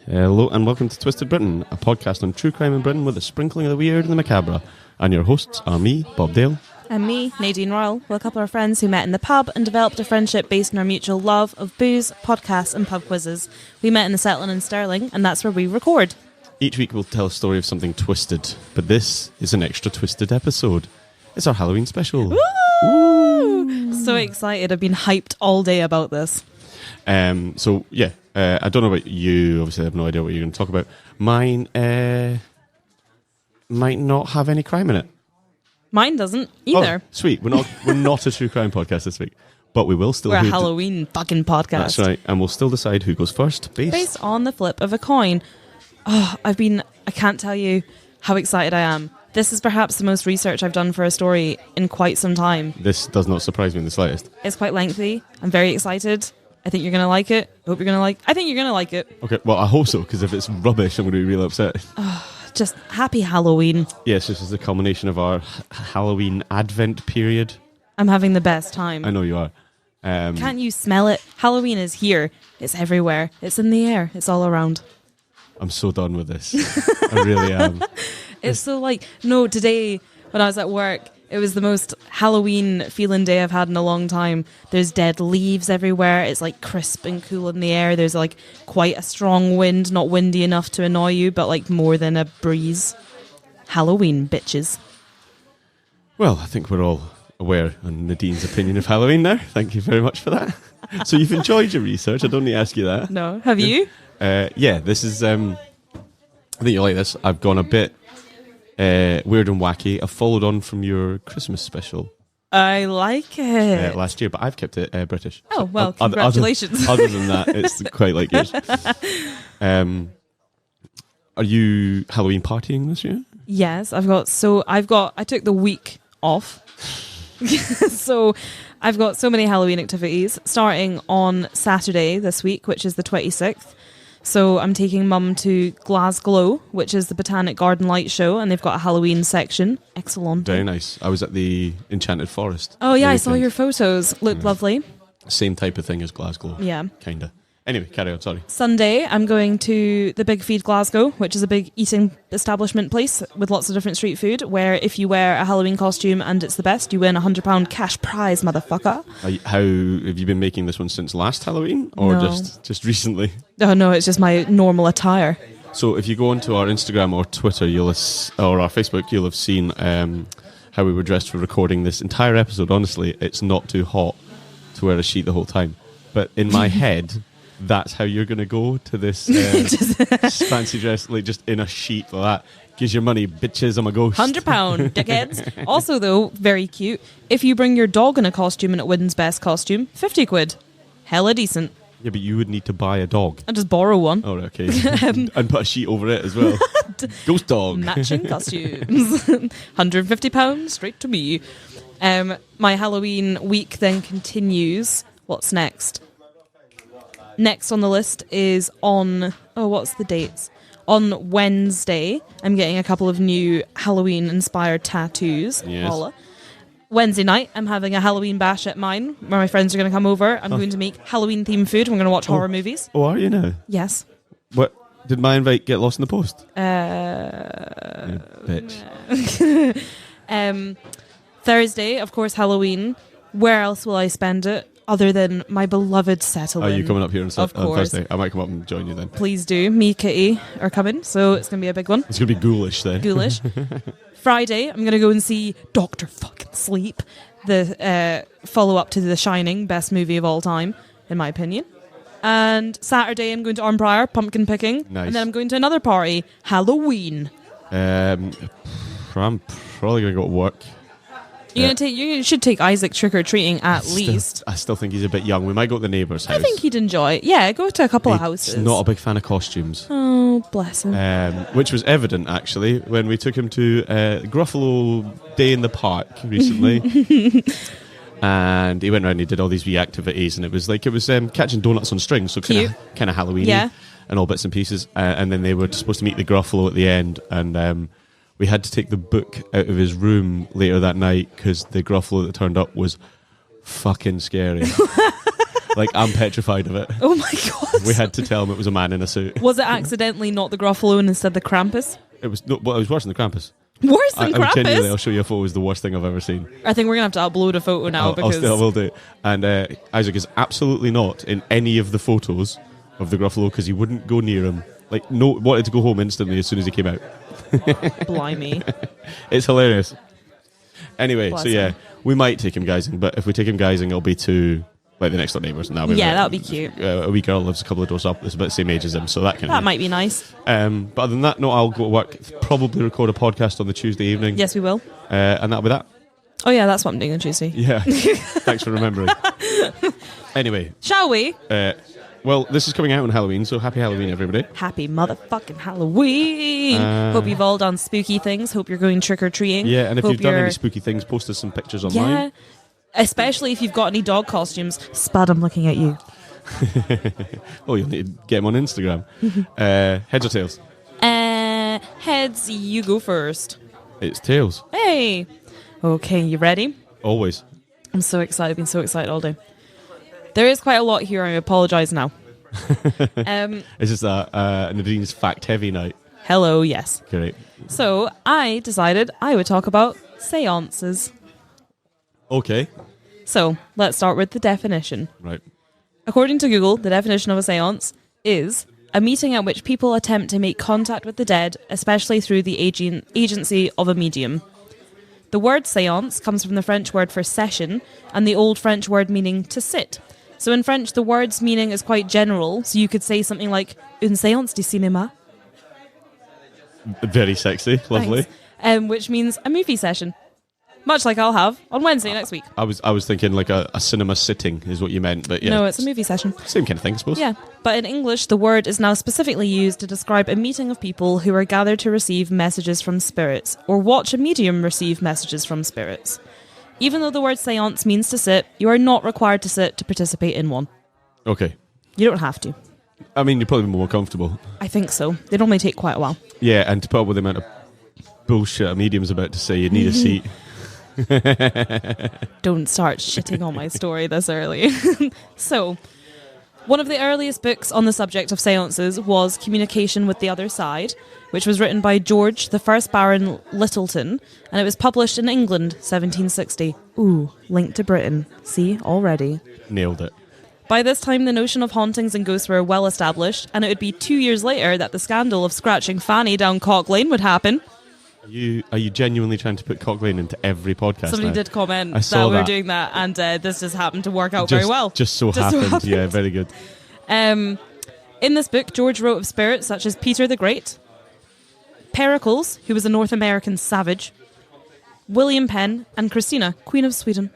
Hello and welcome to Twisted Britain, a podcast on true crime in Britain with a sprinkling of the weird and the macabre. And your hosts are me, Bob Dale. And me, Nadine Royal. We're a couple of friends who met in the pub and developed a friendship based on our mutual love of booze, podcasts and pub quizzes. We met in the Settling in Stirling, and that's where we record. Each week we'll tell a story of something twisted, but this is an extra twisted episode. It's our Halloween special. Woo! So excited. I've been hyped all day about this. I don't know about you. Obviously, I have no idea what you're going to talk about. Mine might not have any crime in it. Mine doesn't either. Oh, sweet. We're not a true crime podcast this week, but we will still. We're a Halloween fucking podcast. That's right, and we'll still decide who goes first based on the flip of a coin. Oh, I can't tell you how excited I am. This is perhaps the most research I've done for a story in quite some time. This does not surprise me in the slightest. It's quite lengthy. I'm very excited. I think you're going to like it. I think you're going to like it. Okay, well, I hope so, because if it's rubbish, I'm going to be real upset. Just happy Halloween. Yes, this is the culmination of our Halloween Advent period. I'm having the best time. I know you are. Can't you smell it? Halloween is here. It's everywhere. It's in the air. It's all around. I'm so done with this. I really am. It's so today when I was at work, it was the most Halloween feeling day I've had in a long time. There's dead leaves everywhere. It's like crisp and cool in the air. There's like quite a strong wind, not windy enough to annoy you, but like more than a breeze. Halloween, bitches. Well, I think we're all aware on Nadine's opinion of Halloween now. Thank you very much for that. So you've enjoyed your research. I don't need to ask you that. No. Have you? Yeah, this is... I think you'll like this. I've gone a bit... weird and wacky. I followed on from your Christmas special. I like it. Last year, but I've kept it British. Oh, well, congratulations. Other than that, it's quite like yours. Are you Halloween partying this year? Yes, I took the week off. So I've got so many Halloween activities starting on Saturday this week, which is the 26th. So I'm taking Mum to Glasgow, which is the Botanic Garden Light Show, and they've got a Halloween section. Excellent. Very nice. I was at the Enchanted Forest. Oh yeah, I saw your photos. Looked lovely. Same type of thing as Glasgow. Yeah. Kinda. Anyway, carry on, sorry. Sunday, I'm going to the Big Feed Glasgow, which is a big eating establishment place with lots of different street food, where if you wear a Halloween costume and it's the best, you win a £100 cash prize, motherfucker. How have you been making this one since last Halloween, or No. just recently? Oh no, it's just my normal attire. So if you go onto our Instagram or Twitter, or our Facebook, you'll have seen how we were dressed for recording this entire episode. Honestly, it's not too hot to wear a sheet the whole time. But in my head... That's how you're going to go to this fancy dress, like just in a sheet like that. Gives your money, bitches, I'm a ghost. £100, dickheads. Also, though, very cute. If you bring your dog in a costume and it wins best costume, 50 quid. Hella decent. Yeah, but you would need to buy a dog. I'll just borrow one. Oh, okay. And put a sheet over it as well. Ghost dog. Matching costumes. £150 straight to me. My Halloween week then continues. What's next? Next on the list is what's the dates? On Wednesday, I'm getting a couple of new Halloween-inspired tattoos. Yes. Holla. Wednesday night, I'm having a Halloween bash at mine, where my friends are going to come over. I'm going to make Halloween-themed food. We're going to watch horror movies. Oh, are you now? Yes. What? Did my invite get lost in the post? Bitch. Thursday, of course, Halloween. Where else will I spend it? Other than my beloved Settling. Are you coming up here on Thursday? I might come up and join you then. Please do. Me, Kitty are coming, so it's going to be a big one. It's going to be ghoulish then. Ghoulish. Friday, I'm going to go and see Dr. Fucking Sleep, the follow-up to The Shining, best movie of all time, in my opinion. And Saturday, I'm going to Arnprior, pumpkin picking. Nice. And then I'm going to another party, Halloween. I'm probably going to go to work. You should take Isaac trick-or-treating at least. I still think he's a bit young. We might go to the neighbour's house. I think he'd enjoy it. Yeah, go to a couple of houses. He's not a big fan of costumes. Oh, bless him. Which was evident, actually, when we took him to Gruffalo Day in the Park recently. And he went around and he did all these wee activities, and it was catching donuts on strings, so kind of Halloween-y, yeah, and all bits and pieces. And then they were supposed to meet the Gruffalo at the end, and we had to take the book out of his room later that night because the Gruffalo that turned up was fucking scary. Like, I'm petrified of it. Oh my god. We had to tell him it was a man in a suit. Was it accidentally not the Gruffalo and instead the Krampus? It was no, well, it was worse than the Krampus. Worse than I genuinely, Krampus? I'll show you a photo. It was the worst thing I've ever seen. I think we're going to have to upload a photo now because... I will do it. And Isaac is absolutely not in any of the photos of the Gruffalo because he wouldn't go near him. Like, no, wanted to go home instantly as soon as he came out. Blimey. It's hilarious. Anyway, Bless so yeah, him. we might take him guising, but if we take him guising, it'll be to like the next door neighbours. And that'll be That would be cute. A wee girl lives a couple of doors up. It's about the same age as him, so that can. That might be nice. But other than that, no, I'll go to work. Probably record a podcast on the Tuesday evening. Yes, we will. And that'll be that. Oh yeah, that's what I'm doing on Tuesday. Yeah. Thanks for remembering. Anyway. Shall we? Well, this is coming out on Halloween, so happy Halloween, everybody. Happy motherfucking Halloween! Hope you've all done spooky things. Hope you're going trick-or-treating. Yeah, and if Hope you've done you're- any spooky things, post us some pictures online. Yeah. Especially if you've got any dog costumes. Spud, I'm looking at you. Oh, you'll need to get him on Instagram. Heads or tails? Heads, you go first. It's tails. Hey! Okay, you ready? Always. I'm so excited. I've been so excited all day. There is quite a lot here. I apologise now. It's just Nadine's fact-heavy night. Hello, yes. Great. So, I decided I would talk about seances. Okay. So, let's start with the definition. Right. According to Google, the definition of a seance is a meeting at which people attempt to make contact with the dead, especially through the agency of a medium. The word séance comes from the French word for session and the Old French word meaning to sit. So in French, the word's meaning is quite general, so you could say something like une séance de cinéma. Very sexy. Lovely. Thanks. Which means a movie session. Much like I'll have on Wednesday next week. I was thinking like a cinema sitting is what you meant, but yeah. No, it's a movie session. Same kind of thing, I suppose. Yeah, but in English, the word is now specifically used to describe a meeting of people who are gathered to receive messages from spirits, or watch a medium receive messages from spirits. Even though the word séance means to sit, you are not required to sit to participate in one. Okay. You don't have to. I mean, you're probably more comfortable. I think so. They normally take quite a while. Yeah, and to put up with the amount of bullshit a medium's about to say, you need a seat. Don't start shitting on my story this early. So, one of the earliest books on the subject of seances was Communication with the Other Side, which was written by George, the first Baron Littleton, and it was published in England, 1760. Ooh, linked to Britain. See, already. Nailed it. By this time, the notion of hauntings and ghosts were well established, and it would be 2 years later that the scandal of scratching Fanny down Cock Lane would happen. Are you genuinely trying to put Cock Lane into every podcast? Somebody now? did comment I saw that we were that. doing that, and this just happened to work out very well. Just so happened. Yeah, very good. In this book, George wrote of spirits such as Peter the Great, Pericles, who was a North American savage, William Penn, and Christina, Queen of Sweden.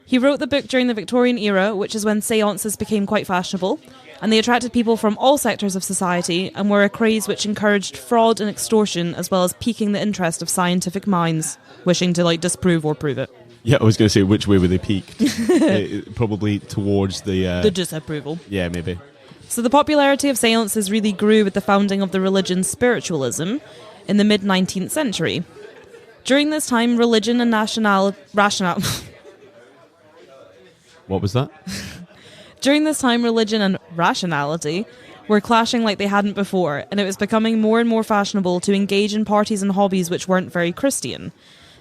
He wrote the book during the Victorian era, which is when seances became quite fashionable, and they attracted people from all sectors of society and were a craze which encouraged fraud and extortion, as well as piquing the interest of scientific minds wishing to disprove or prove it. Yeah, I was going to say, which way were they peaked? Probably towards The disapproval. Yeah, maybe. So the popularity of seances really grew with the founding of the religion spiritualism in the mid-19th century. During this time, religion and What was that? During this time, religion and rationality were clashing like they hadn't before, and it was becoming more and more fashionable to engage in parties and hobbies which weren't very Christian.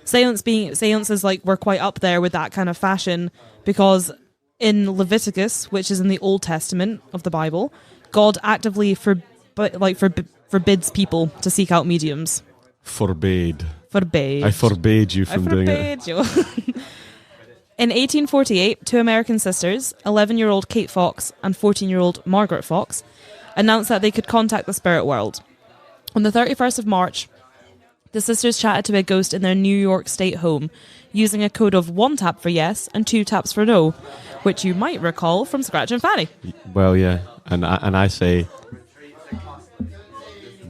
Seances were quite up there with that kind of fashion because in Leviticus, which is in the Old Testament of the Bible, God actively forbids people to seek out mediums. Forbade. Forbade. I forbade you from doing it. You. In 1848, two American sisters, 11-year-old Kate Fox and 14-year-old Margaret Fox, announced that they could contact the spirit world. On the 31st of March, the sisters chatted to a ghost in their New York State home, using a code of 1 tap for yes and 2 taps for no, which you might recall from Scratch and Fanny. Well, yeah, and I say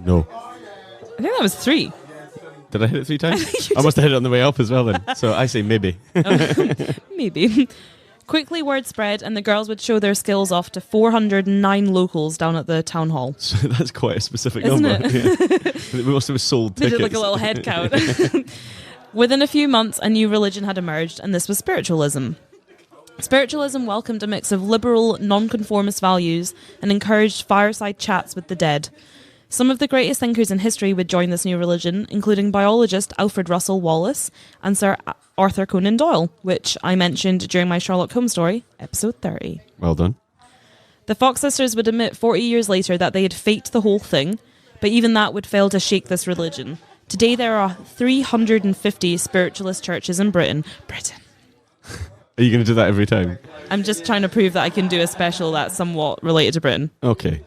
no. I think that was 3. Did I hit it 3 times? I must have hit it on the way up as well then. So I say maybe. Maybe. Quickly word spread and the girls would show their skills off to 409 locals down at the town hall. So that's quite a specific Isn't number. it? Yeah. We must have sold They tickets. did a little head count. Within a few months, a new religion had emerged, and this was spiritualism. Spiritualism welcomed a mix of liberal, nonconformist values and encouraged fireside chats with the dead. Some of the greatest thinkers in history would join this new religion, including biologist Alfred Russel Wallace and Sir Arthur Conan Doyle, which I mentioned during my Sherlock Holmes story, episode 30. Well done. The Fox sisters would admit 40 years later that they had faked the whole thing, but even that would fail to shake this religion. Today there are 350 spiritualist churches in Britain. Are you going to do that every time? I'm just trying to prove that I can do a special that's somewhat related to Britain. Okay.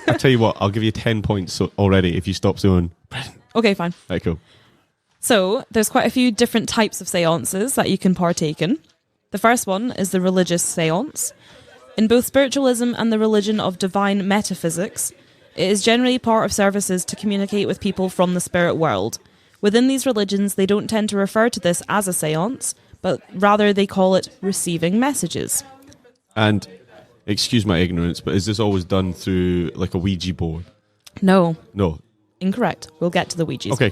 I'll tell you what, I'll give you 10 points already if you stop saying Britain. Okay, fine. Right, cool. So, there's quite a few different types of seances that you can partake in. The first one is the religious seance. In both spiritualism and the religion of divine metaphysics, it is generally part of services to communicate with people from the spirit world. Within these religions, they don't tend to refer to this as a seance, but rather they call it receiving messages. And, excuse my ignorance, but is this always done through like a Ouija board? No. No. Incorrect. We'll get to the Ouijas. Okay.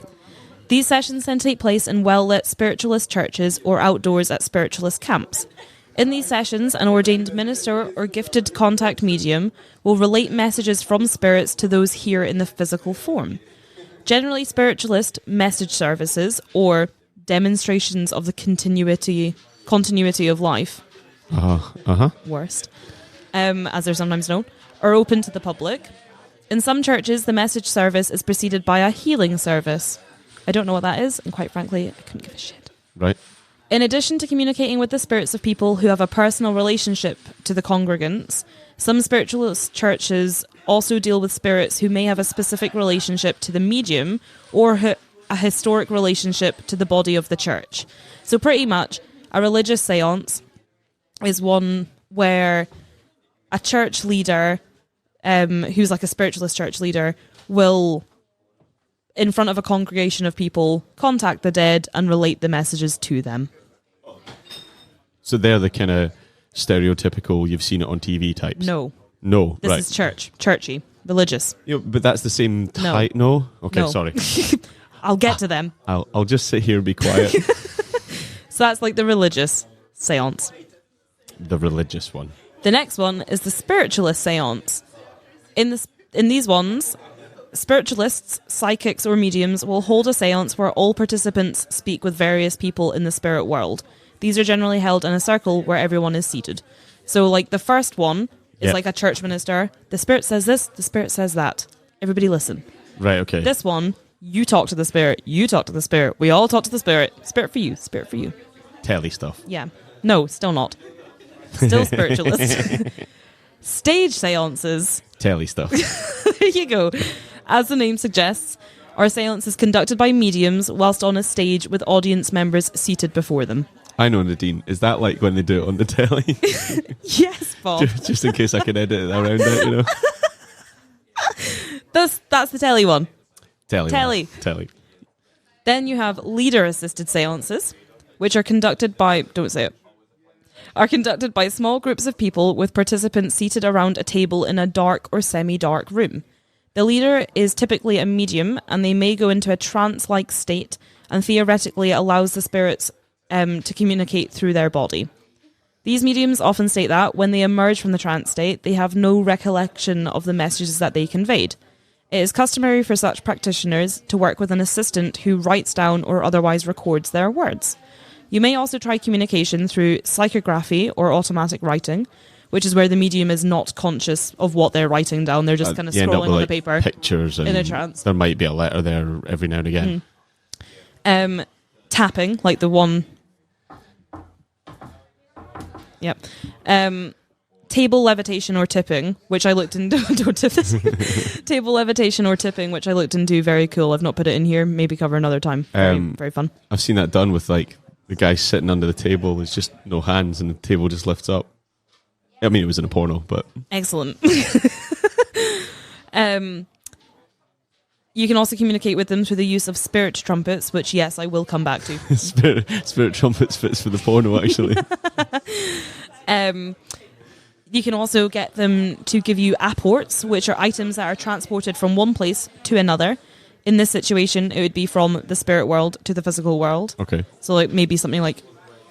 These sessions then take place in well-lit spiritualist churches or outdoors at spiritualist camps. In these sessions, an ordained minister or gifted contact medium will relate messages from spirits to those here in the physical form. Generally, spiritualist message services or demonstrations of the continuity of life, worst, as they're sometimes known, are open to the public. In some churches, the message service is preceded by a healing service. I don't know what that is, and quite frankly, I couldn't give a shit. Right. In addition to communicating with the spirits of people who have a personal relationship to the congregants, some spiritualist churches also deal with spirits who may have a specific relationship to the medium or a historic relationship to the body of the church. So pretty much, a religious seance is one where a church leader, who's like a spiritualist church leader, will, in front of a congregation of people, contact the dead and relate the messages to them. So they're the kind of stereotypical, you've seen it on TV types? No. No, This right. is churchy, religious. But that's the same type? No? Okay, No. sorry. I'll get to them. I'll just sit here and be quiet. So that's like the religious seance. The religious one. The next one is the spiritualist seance. In these ones, spiritualists, psychics, or mediums will hold a seance where all participants speak with various people in the spirit world. These are generally held in a circle where everyone is seated. So, like, the first one is like a church minister. The spirit says this, the spirit says that. Everybody listen. Right, okay. This one, you talk to the spirit, you talk to the spirit, we all talk to the spirit. Spirit for you, spirit for you. Telly stuff. Yeah. No, still not. Still spiritualist. Stage seances. Telly stuff. There you go. As the name suggests, our seance is conducted by mediums whilst on a stage with audience members seated before them. I know, Nadine. Is that like when they do it on the telly? Yes, Bob. Just in case I can edit it around it, you know? That's the telly one. Telly. Then you have leader-assisted seances, which are conducted by... Don't say it. Are conducted by small groups of people with participants seated around a table in a dark or semi-dark room. The leader is typically a medium, and they may go into a trance-like state, and theoretically allows the spirits to communicate through their body. These mediums often state that, when they emerge from the trance state, they have no recollection of the messages that they conveyed. It is customary for such practitioners to work with an assistant who writes down or otherwise records their words. You may also try communication through psychography or automatic writing, which is where the medium is not conscious of what they're writing down. They're just kind of You end up scrolling with, on like, the paper pictures and in a trance. there might be a letter there every now and again. Tapping, like the one... Yep. Table levitation or tipping, which I looked into. Don't tip this. Table levitation or tipping, which I looked into. Very cool. I've not put it in here. Maybe cover another time. Very fun. I've seen that done with like the guy sitting under the table. There's just no hands and the table just lifts up. I mean, it was in a porno, but... Excellent. You can also communicate with them through the use of spirit trumpets, which, yes, I will come back to. Spirit trumpets fits for the porno, actually. You can also get them to give you apports, which are items that are transported from one place to another. In this situation, it would be from the spirit world to the physical world. Okay. So like maybe something like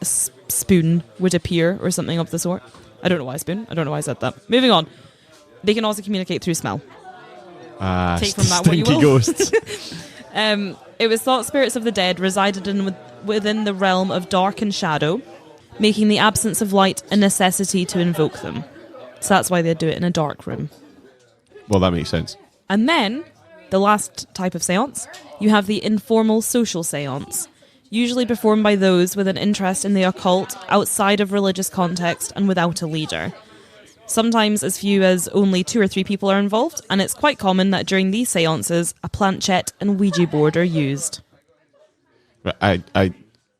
a spoon would appear or something of the sort. I don't know why spoon. I don't know why I said that. Moving on. They can also communicate through smell. Take from that what you stinky will. ghosts. It was thought spirits of the dead resided within the realm of dark and shadow, making the absence of light a necessity to invoke them. So that's why they'd do it in a dark room. Well, that makes sense. And then, the last type of seance, you have the informal social seance, usually performed by those with an interest in the occult outside of religious context and without a leader. Sometimes as few as only 2 or 3 people are involved, and it's quite common that during these seances, a planchette and Ouija board are used. I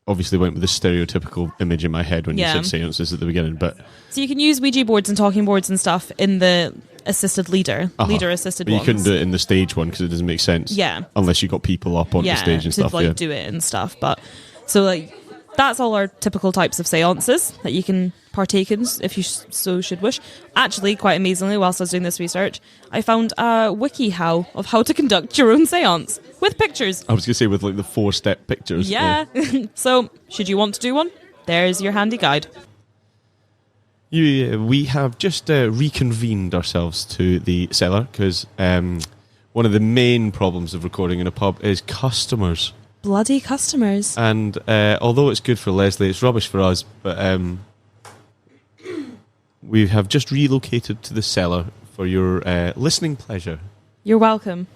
obviously went with the stereotypical image in my head when you said seances at the beginning, but... So you can use Ouija boards and talking boards and stuff in the assisted leader-assisted but ones. you couldn't do it in the stage one because it doesn't make sense. Yeah. Unless you got people up on the stage and stuff. To do it and stuff. But so like that's all our typical types of seances that you can partake in if you so should wish. Actually, quite amazingly, whilst I was doing this research, I found a WikiHow of how to conduct your own seance with pictures. I was going to say with like the 4-step pictures. Yeah. So, should you want to do one? There's your handy guide. We have just reconvened ourselves to the cellar because one of the main problems of recording in a pub is customers. Bloody customers. And although it's good for Leslie, it's rubbish for us. But we have just relocated to the cellar for your listening pleasure. You're welcome.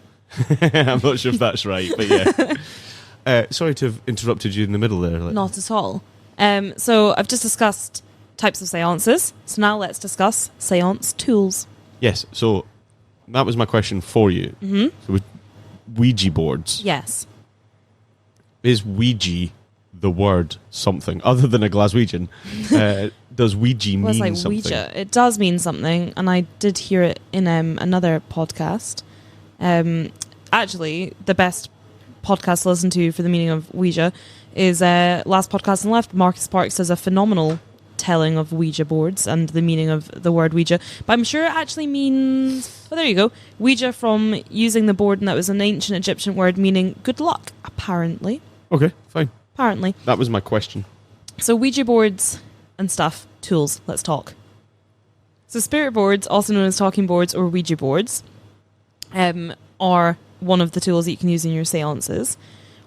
I'm not sure if that's right, but yeah. Sorry to have interrupted you in the middle there. Not at all. So I've just discussed types of seances. So now let's discuss seance tools. Yes, so that was my question for you. Mm-hmm. So with Ouija boards. Yes. Is Ouija the word something other than a Glaswegian? Does Ouija mean like something? Ouija. It does mean something, and I did hear it in another podcast. Actually, the best podcast to listen to for the meaning of Ouija is Last Podcast on the Left. Marcus Parks does a phenomenal telling of Ouija boards and the meaning of the word Ouija. But I'm sure it actually means... Well, there you go. Ouija from using the board, and that was an ancient Egyptian word meaning good luck, apparently. Okay, fine. Apparently. That was my question. So Ouija boards and stuff, tools, let's talk. So spirit boards, also known as talking boards or Ouija boards, are one of the tools that you can use in your seances.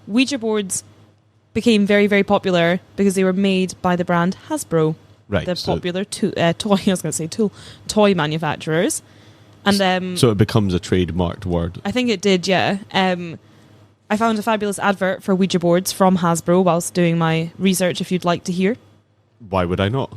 Ouija boards became very, very popular because they were made by the brand Hasbro, right? The popular toy manufacturers, and so it becomes a trademarked word. I think it did, yeah. I found a fabulous advert for Ouija boards from Hasbro whilst doing my research. If you'd like to hear, why would I not?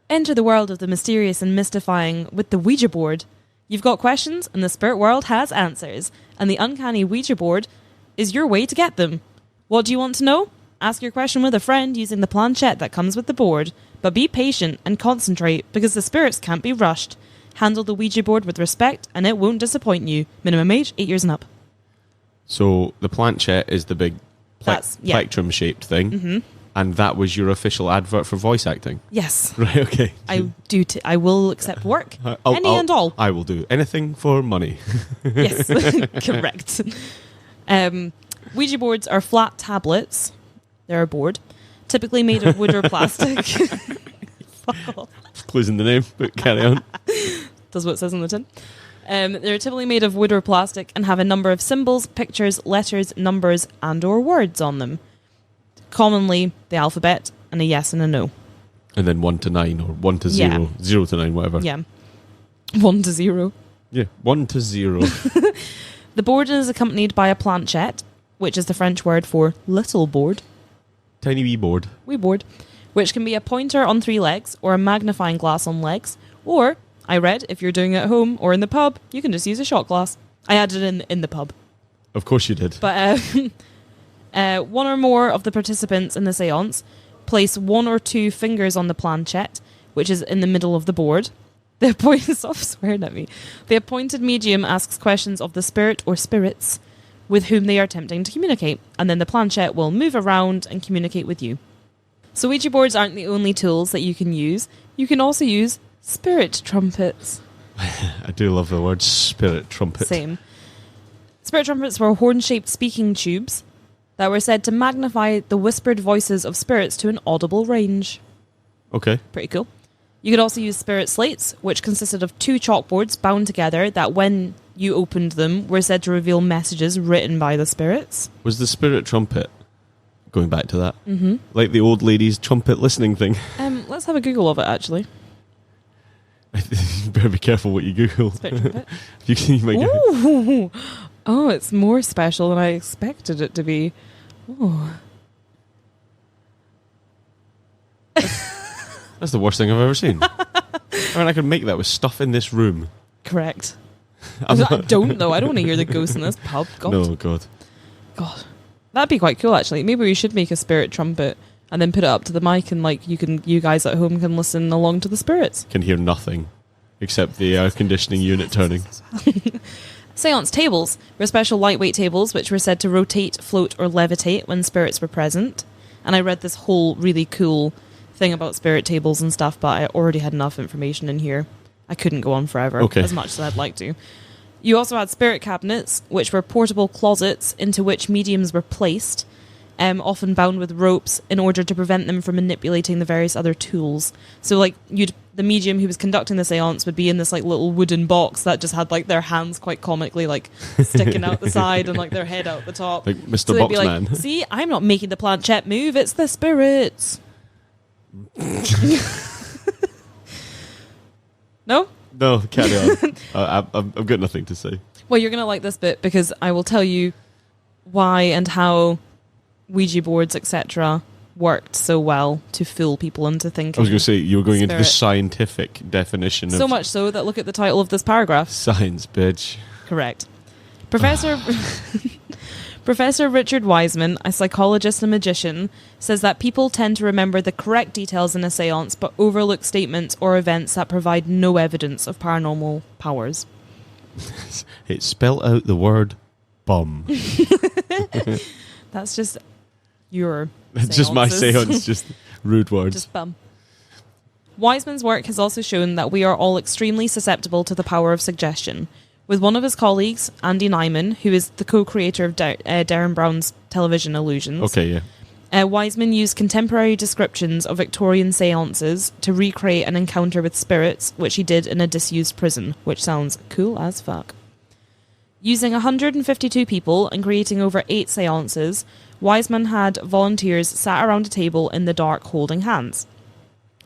Enter the world of the mysterious and mystifying with the Ouija board. You've got questions, and the spirit world has answers. And the uncanny Ouija board is your way to get them. What do you want to know? Ask your question with a friend using the planchette that comes with the board. But be patient and concentrate, because the spirits can't be rushed. Handle the Ouija board with respect, and it won't disappoint you. Minimum age, 8 years and up. So the planchette is the big plectrum-shaped thing. Mm-hmm. And that was your official advert for voice acting? Yes. Right, okay. I will accept work. And all. I will do anything for money. Yes, correct. Ouija boards are flat tablets. They're a board. Typically made of wood or plastic. Fuck off. Clues in the name, but carry on. Does what it says on the tin. They're typically made of wood or plastic and have a number of symbols, pictures, letters, numbers, and or words on them. Commonly the alphabet and a yes and a no. And then 1 to 9 or 1 to 0, Yeah. 0 to 9, whatever. Yeah. 1 to 0. Yeah, 1 to 0. The board is accompanied by a planchette, which is the French word for little board. Tiny wee board. Wee board. Which can be a pointer on 3 legs or a magnifying glass on legs. Or, I read, if you're doing it at home or in the pub, you can just use a shot glass. I added it in the pub. Of course you did. But one or more of the participants in the seance place 1 or 2 fingers on the planchette, which is in the middle of the board. Stop swearing at me. The appointed medium asks questions of the spirit or spirits with whom they are attempting to communicate, and then the planchette will move around and communicate with you. So Ouija boards aren't the only tools that you can use. You can also use spirit trumpets. I do love the word spirit trumpet. Same. Spirit trumpets were horn-shaped speaking tubes that were said to magnify the whispered voices of spirits to an audible range. Okay. Pretty cool. You could also use spirit slates, which consisted of 2 chalkboards bound together that when you opened them were said to reveal messages written by the spirits. Was the spirit trumpet, going back to that, like the old lady's trumpet listening thing? Let's have a Google of it, actually. You better be careful what you Google. Spirit trumpet. You might get... Ooh. Oh, it's more special than I expected it to be. Ooh. That's the worst thing I've ever seen. I mean, I could make that with stuff in this room. Correct. I don't, though. I don't want to hear the ghosts in this pub. God. No, God. God. That'd be quite cool, actually. Maybe we should make a spirit trumpet and then put it up to the mic and, like, you guys at home can listen along to the spirits. Can hear nothing except the air conditioning unit turning. Seance tables were special lightweight tables which were said to rotate, float, or levitate when spirits were present. And I read this whole really cool thing about spirit tables and stuff, but I already had enough information in here. I couldn't go on forever, as much as I'd like to. You also had spirit cabinets, which were portable closets into which mediums were placed, often bound with ropes in order to prevent them from manipulating the various other tools. So, like, the medium who was conducting the seance would be in this, like, little wooden box that just had, like, their hands quite comically, like, sticking out the side and, like, their head out the top. Like Mr. So they'd be Boxman. like, see, I'm not making the planchette move, it's the spirits. No? No, carry on. I've got nothing to say. Well, you're going to like this bit because I will tell you why and how Ouija boards, etc., worked so well to fool people into thinking. I was going to say, you were going into the spirit. scientific definition of... So much so that look at the title of this paragraph. Science, bitch. Correct. Professor Richard Wiseman, a psychologist and magician, says that people tend to remember the correct details in a seance but overlook statements or events that provide no evidence of paranormal powers. It spell out the word bum. That's just your That's just my seance, just rude words. Just bum. Wiseman's work has also shown that we are all extremely susceptible to the power of suggestion. With one of his colleagues, Andy Nyman, who is the co-creator of Darren Brown's television Illusions. Okay, yeah. Wiseman used contemporary descriptions of Victorian seances to recreate an encounter with spirits, which he did in a disused prison, which sounds cool as fuck. Using 152 people and creating over 8 seances, Wiseman had volunteers sat around a table in the dark holding hands.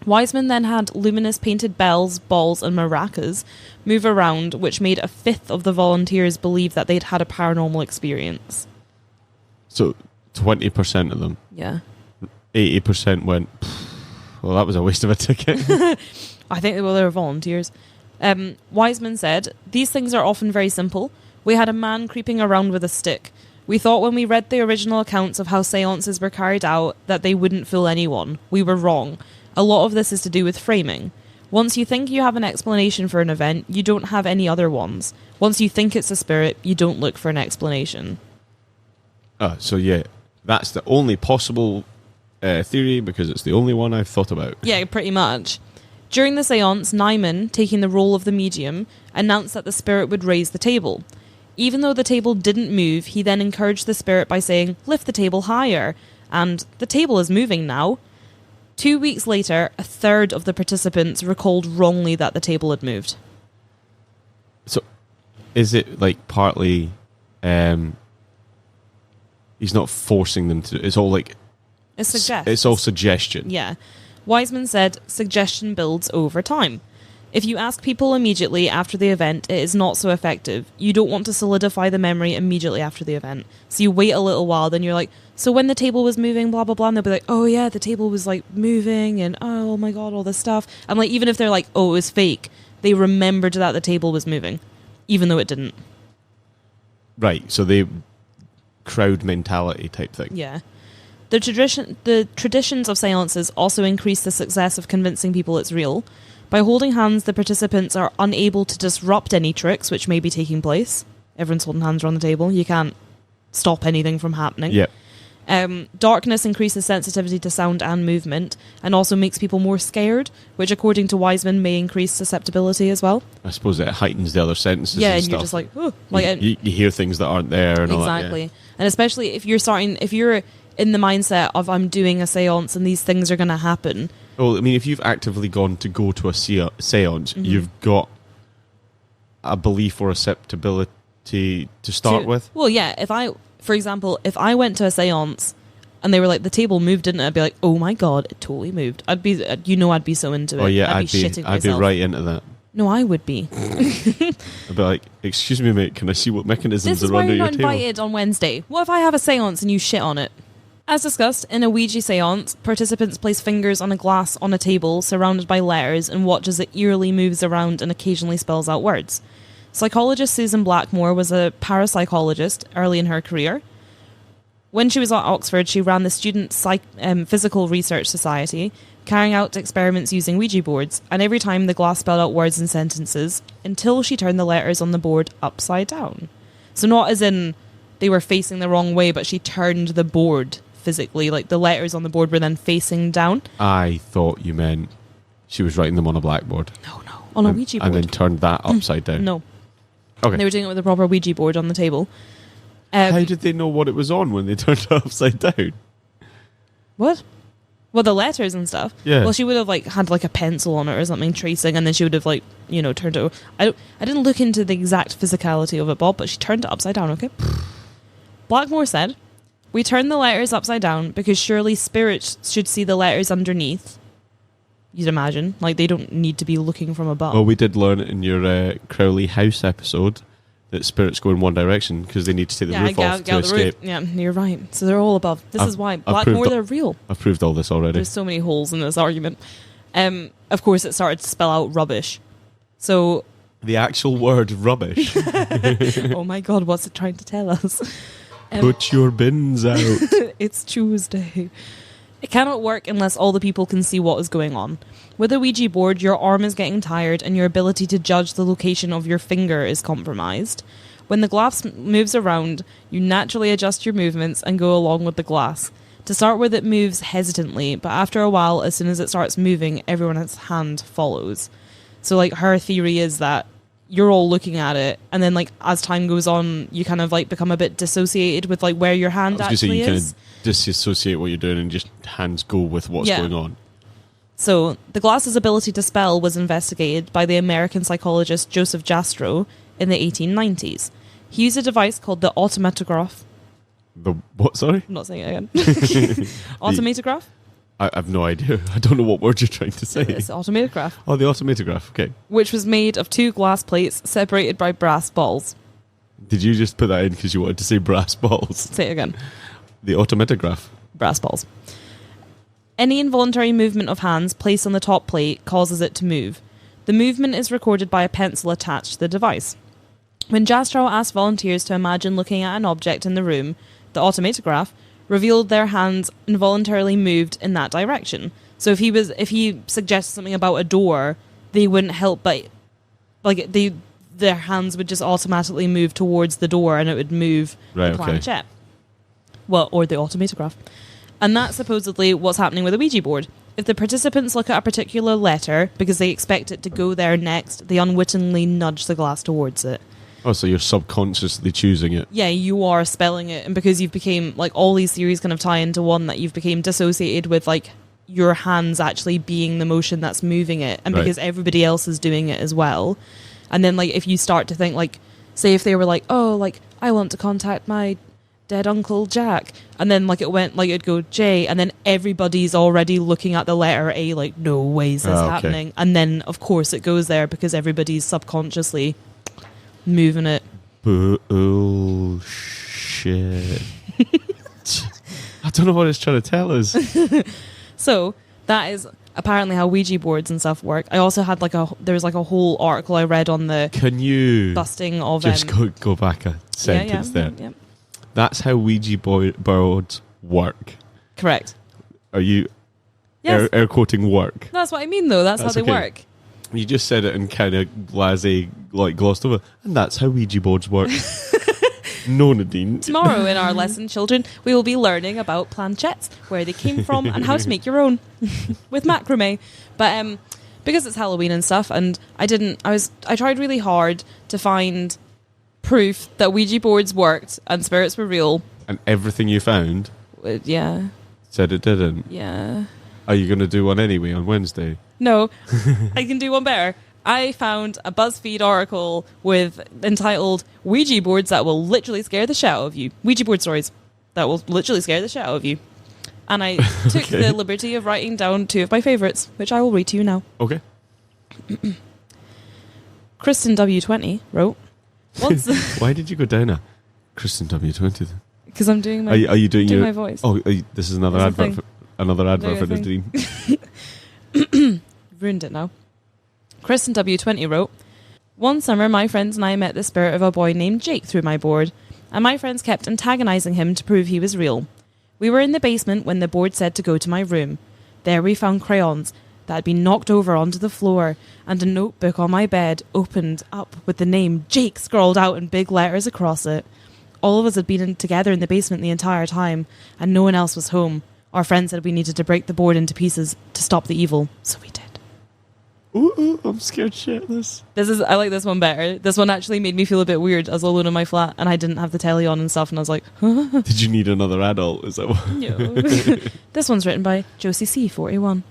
Wiseman then had luminous painted bells, balls and maracas move around, which made a fifth of the volunteers believe that they'd had a paranormal experience. So 20% of them. Yeah. 80% went, well, that was a waste of a ticket. I think they were volunteers. Wiseman said, "These things are often very simple. We had a man creeping around with a stick. We thought when we read the original accounts of how seances were carried out that they wouldn't fool anyone. We were wrong. A lot of this is to do with framing. Once you think you have an explanation for an event, you don't have any other ones. Once you think it's a spirit, you don't look for an explanation." So yeah, that's the only possible theory because it's the only one I've thought about. Yeah, pretty much. During the seance, Nyman, taking the role of the medium, announced that the spirit would raise the table. Even though the table didn't move, he then encouraged the spirit by saying, "Lift the table higher," and "The table is moving now." 2 weeks later, a third of the participants recalled wrongly that the table had moved. So, is it like partly he's not forcing them to... It's all like... It suggests. It's all suggestion. Yeah. Wiseman said, "Suggestion builds over time. If you ask people immediately after the event, it is not so effective. You don't want to solidify the memory immediately after the event. So you wait a little while, then you're like, so when the table was moving, blah, blah, blah, and they'll be like, oh yeah, the table was like moving, and oh my god, all this stuff. And like, even if they're like, oh, it was fake, they remembered that the table was moving, even though it didn't. Right, so they... crowd mentality type thing. Yeah. The traditions of seances also increase the success of convincing people it's real. By holding hands, the participants are unable to disrupt any tricks which may be taking place. Everyone's holding hands around the table. You can't stop anything from happening. Yep. Darkness increases sensitivity to sound and movement, and also makes people more scared, which, according to Wiseman, may increase susceptibility as well. I suppose it heightens the other senses. Yeah, and and stuff. you're just like, oh, like you hear things that aren't there, and all that. exactly. Yeah. And especially if you're in the mindset of I'm doing a seance and these things are going to happen. Well, I mean, if you've actively go to a seance, you've got a belief or acceptability to start with. Well, yeah. For example, if I went to a seance and they were like, the table moved, didn't it? I'd be like, oh my God, it totally moved. I'd be so into it. Oh yeah, I'd be shitting myself. I'd be right into that. No, I would be. I'd be like, excuse me, mate, can I see what mechanisms This is are why under you're your not table? invited on Wednesday. What if I have a seance and you shit on it? As discussed, in a Ouija seance, participants place fingers on a glass on a table surrounded by letters and watch as it eerily moves around and occasionally spells out words. Psychologist Susan Blackmore was a parapsychologist early in her career. When she was at Oxford, she ran the Student Physical Research Society, carrying out experiments using Ouija boards, and every time the glass spelled out words and sentences until she turned the letters on the board upside down. So not as in they were facing the wrong way, but she turned the board physically, like the letters on the board were then facing down. I thought you meant she was writing them on a blackboard. No, on a Ouija board. And then turned that upside down. No. Okay. They were doing it with a proper Ouija board on the table. How did they know what it was on when they turned it upside down? What? Well, the letters and stuff. Yeah. Well, she would have had a pencil on it or something tracing, and then she would have turned it. I didn't look into the exact physicality of it, Bob, but she turned it upside down. Okay. Blackmore said, "We turn the letters upside down because surely spirits should see the letters underneath." You'd imagine, they don't need to be looking from above. Well, we did learn in your Crowley House episode that spirits go in one direction because they need to take the roof off to escape. Yeah, you're right. So they're all above. This is why Blackmore, they're real. I've proved all this already. There's so many holes in this argument. Of course, it started to spell out rubbish. So the actual word rubbish. oh my God, what's it trying to tell us? Put your bins out. It's Tuesday. It cannot work unless all the people can see what is going on. With a Ouija board, your arm is getting tired and your ability to judge the location of your finger is compromised. When the glass moves around, you naturally adjust your movements and go along with the glass. To start with, it moves hesitantly, but after a while, as soon as it starts moving, everyone's hand follows. So, her theory is that you're all looking at it, and then, as time goes on, you kind of, become a bit dissociated with, where your hand actually is. You kind of disassociate what you're doing and just hands go with what's going on. So, the glass's ability to spell was investigated by the American psychologist Joseph Jastrow in the 1890s. He used a device called the automatograph. The what, sorry? I'm not saying it again. Automatograph? I have no idea. I don't know what word you're trying to say. It's automatograph. Oh, the automatograph, okay. Which was made of two glass plates separated by brass balls. Did you just put that in because you wanted to say brass balls? Say it again. The automatograph. Brass balls. Any involuntary movement of hands placed on the top plate causes it to move. The movement is recorded by a pencil attached to the device. When Jastrow asked volunteers to imagine looking at an object in the room, the automatograph revealed their hands involuntarily moved in that direction. So if he suggested something about a door, they wouldn't help but their hands would just automatically move towards the door and it would move the planchette. Well, or the automatograph. And that's supposedly what's happening with a Ouija board. If the participants look at a particular letter because they expect it to go there next, they unwittingly nudge the glass towards it. Oh, so you're subconsciously choosing it. Yeah, you are spelling it. And because you've became, all these theories kind of tie into one, that you've become dissociated with, your hands actually being the motion that's moving it. And because everybody else is doing it as well. And then, if you start to think, say if they were I want to contact my dead Uncle Jack. And then, it went, it'd go J. And then everybody's already looking at the letter A, no way is this happening. And then, of course, it goes there because everybody's subconsciously moving it. Bullshit. I don't know what it's trying to tell us. So that is apparently how Ouija boards and stuff work. I also had there was a whole article I read on the Can you busting of just go back a sentence there? Yeah. That's how Ouija boards work. Correct. Are you yes. air quoting work? That's what I mean though. That's how they work. You just said it in kind of blasé, glossed over. And that's how Ouija boards work. No, Nadine. Tomorrow in our lesson, children, we will be learning about planchettes, where they came from, and how to make your own with macrame. But because it's Halloween and stuff, and I tried really hard to find proof that Ouija boards worked and spirits were real. And everything you found Yeah. said it didn't. Yeah. Are you going to do one anyway on Wednesday? No, I can do one better. I found a BuzzFeed article entitled Ouija boards that will literally scare the shit out of you. Ouija board stories that will literally scare the shit out of you. And I took the liberty of writing down 2 of my favourites, which I will read to you now. Okay. Kristen W20 wrote, once Why did you go down a Kristen W20? because I'm doing my Are you doing my voice. Oh, this is another There's a advert. Another advert for Doing Nadine. Ruined it now. Kristen W20 wrote, one summer my friends and I met the spirit of a boy named Jake through my board, and my friends kept antagonising him to prove he was real. We were in the basement when the board said to go to my room. There we found crayons that had been knocked over onto the floor, and a notebook on my bed opened up with the name Jake scrawled out in big letters across it. All of us had been together in the basement the entire time, and no one else was home. Our friend said we needed to break the board into pieces to stop the evil, so we did. Ooh, I'm scared shitless. I like this one better. This one actually made me feel a bit weird. I was alone in my flat and I didn't have the telly on and stuff, and I was like, huh? Did you need another adult? Is that what? No. This one's written by Josie C41.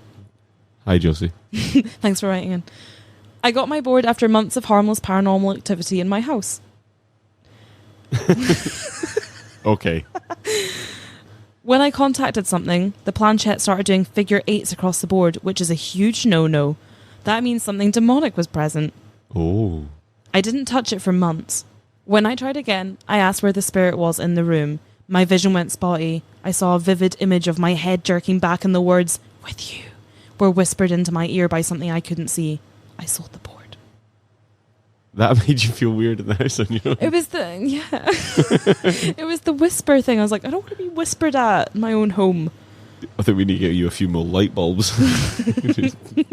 Hi, Josie. Thanks for writing in. I got my board after months of harmless paranormal activity in my house. Okay. When I contacted something, the planchette started doing figure 8s across the board, which is a huge no-no. That means something demonic was present. Oh. I didn't touch it for months. When I tried again, I asked where the spirit was in the room. My vision went spotty. I saw a vivid image of my head jerking back, and the words, "with you," were whispered into my ear by something I couldn't see. I sold the board. That made you feel weird in the house on your own. It was it was the whisper thing. I was like, I don't want to be whispered at in my own home. I think we need to get you a few more light bulbs.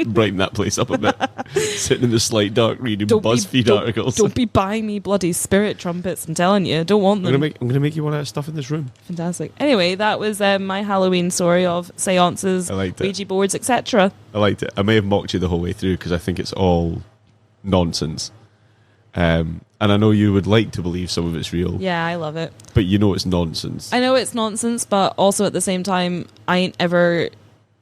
Brighten that place up a bit. Sitting in the slight dark reading BuzzFeed articles. Don't be buying me bloody spirit trumpets, I'm telling you. I don't want them. I'm gonna make you one out of stuff in this room. Fantastic. Anyway, that was my Halloween story of seances, I liked it. Ouija boards, etc. I liked it. I may have mocked you the whole way through because I think it's all nonsense. And I know you would like to believe some of it's real. Yeah, I love it. But you know it's nonsense. I know it's nonsense, but also at the same time, I ain't ever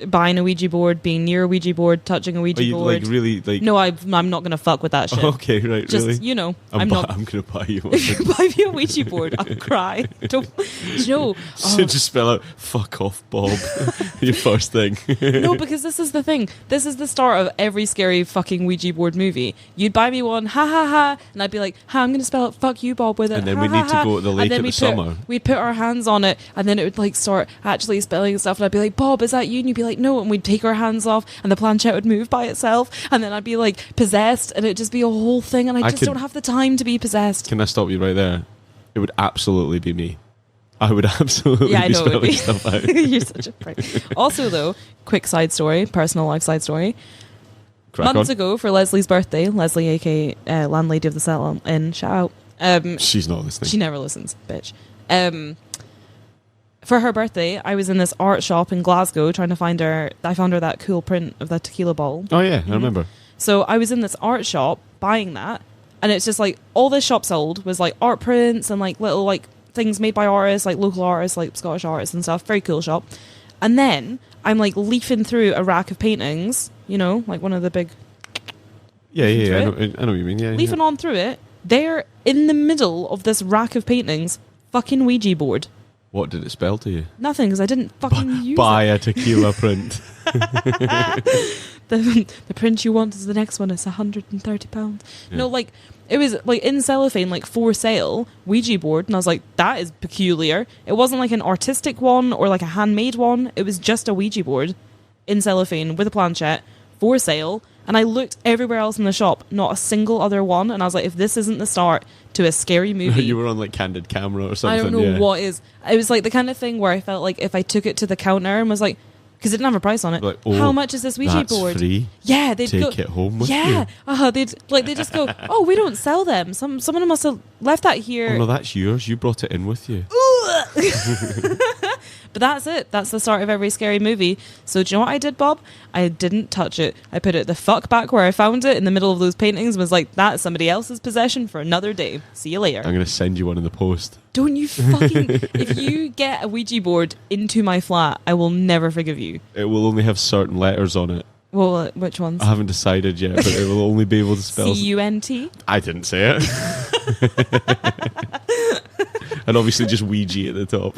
buying a Ouija board, being near a Ouija board, touching a Ouija Are you board. like really like? No, I'm not going to fuck with that shit. Okay, right, Just, really. you know, I'm not. going to buy you one. If you buy me a Ouija board, I'll cry. Don't, you know, So just spell out "fuck off, Bob." Your first thing. no, because this is the thing. This is the start of every scary fucking Ouija board movie. You'd buy me one, ha ha ha, and I'd be like, ha, I'm going to spell out "fuck you, Bob" with it. And then ha, we ha, need to ha. go to the lake And then of the summer. We'd put our hands on it, and then it would like start actually spelling and stuff. And I'd be like, Bob, is that you? And you'd be like, no. And we'd take our hands off, and the planchette would move by itself, and then I'd be like possessed, and it'd just be a whole thing. And I just don't have the time to be possessed. Can I stop you right there? It would absolutely be me. I would absolutely Yeah, I be know it would spelling be. stuff out. You're such a prick. Also, though, quick side story, personal life side story. Crack Months on. ago, for Leslie's birthday, Leslie, aka landlady of the Cell Inn, shout out. She's not listening. She never listens, bitch. For her birthday, I was in this art shop in Glasgow trying to find her. I found her that cool print of the tequila bottle. Oh yeah, I remember. So I was in this art shop buying that, and it's just like all this shop sold was like art prints and like little like things made by artists, like local artists, like Scottish artists and stuff. Very cool shop. And then I'm like leafing through a rack of paintings, you know, like one of the big Yeah, yeah, through I know what you mean. Yeah, leafing on through it. There, in the middle of this rack of paintings, fucking Ouija board. What did it spell to you? Nothing, because I didn't fucking use Buy it. a tequila print. The print you want is the next one. It's £130. Yeah. No, like it was like in cellophane, like for sale Ouija board, and I was like, that is peculiar. It wasn't like an artistic one or like a handmade one. It was just a Ouija board in cellophane with a planchette for sale. And I looked everywhere else in the shop, not a single other one. And I was like, if this isn't the start to a scary movie, You were on like candid camera or something. I don't know yeah. what is. It was like the kind of thing where I felt like if I took it to the counter and was like, because it didn't have a price on it. Like, oh, how much is this Ouija that's board? free. Yeah, they'd Take go, it home with yeah, you. they just go, oh, we don't sell them. Someone must have left that here. Oh no, that's yours. You brought it in with you. But that's it. That's the start of every scary movie. So do you know what I did, Bob? I didn't touch it. I put it the fuck back where I found it in the middle of those paintings. Was like, that's somebody else's possession for another day. See you later. I'm going to send you one in the post. Don't you fucking... If you get a Ouija board into my flat, I will never forgive you. It will only have certain letters on it. Well, which ones? I haven't decided yet, but it will only be able to spell... C-U-N-T? I didn't say it. And obviously just Ouija at the top.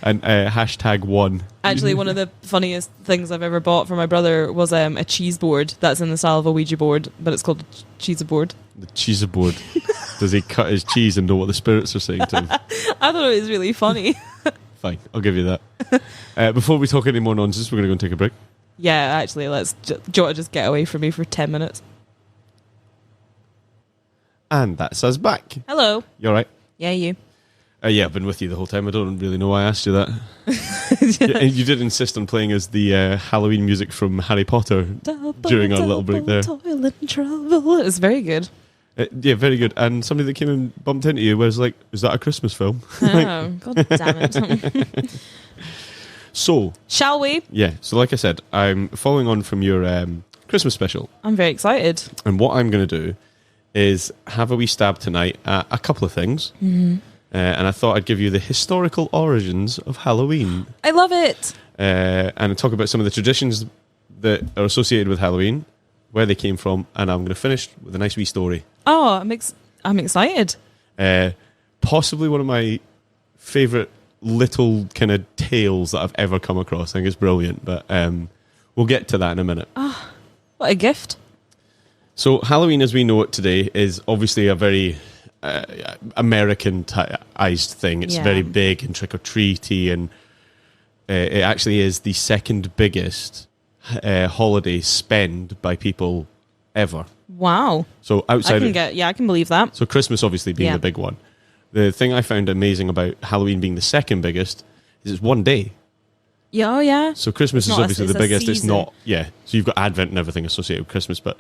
And #1. Actually, one of the funniest things I've ever bought for my brother was a cheese board that's in the style of a Ouija board, but it's called a cheese board. The cheese board. Does he cut his cheese and know what the spirits are saying to him? I thought it was really funny. Fine, I'll give you that. Before we talk any more nonsense, we're going to go and take a break. Yeah, actually, do you want to just get away from me for 10 minutes? And that's us back. Hello. You all right? Yeah, you. Yeah, I've been with you the whole time. I don't really know why I asked you that. You did insist on playing us the Halloween music from Harry Potter during our little break there. Toilet trouble. It's very good. Yeah, very good. And somebody that came and bumped into you was like, is that a Christmas film? Oh, God damn it. So. Shall we? Yeah, so like I said, I'm following on from your Christmas special. I'm very excited. And what I'm going to do is have a wee stab tonight at a couple of things. Mm-hmm. And I thought I'd give you the historical origins of Halloween. I love it. And talk about some of the traditions that are associated with Halloween, where they came from, and I'm going to finish with a nice wee story. Oh, I'm excited. Possibly one of my favourite little kind of tales that I've ever come across. I think it's brilliant, but we'll get to that in a minute. Oh, what a gift. So Halloween as we know it today is obviously a very Americanized thing. It's very big and trick-or-treaty, and it actually is the second biggest holiday spend by people ever. Wow. So outside I can believe that. So Christmas obviously being the big one. The thing I found amazing about Halloween being the second biggest is it's one day. Yeah, oh yeah. So Christmas is obviously the biggest. It's not, So you've got Advent and everything associated with Christmas, but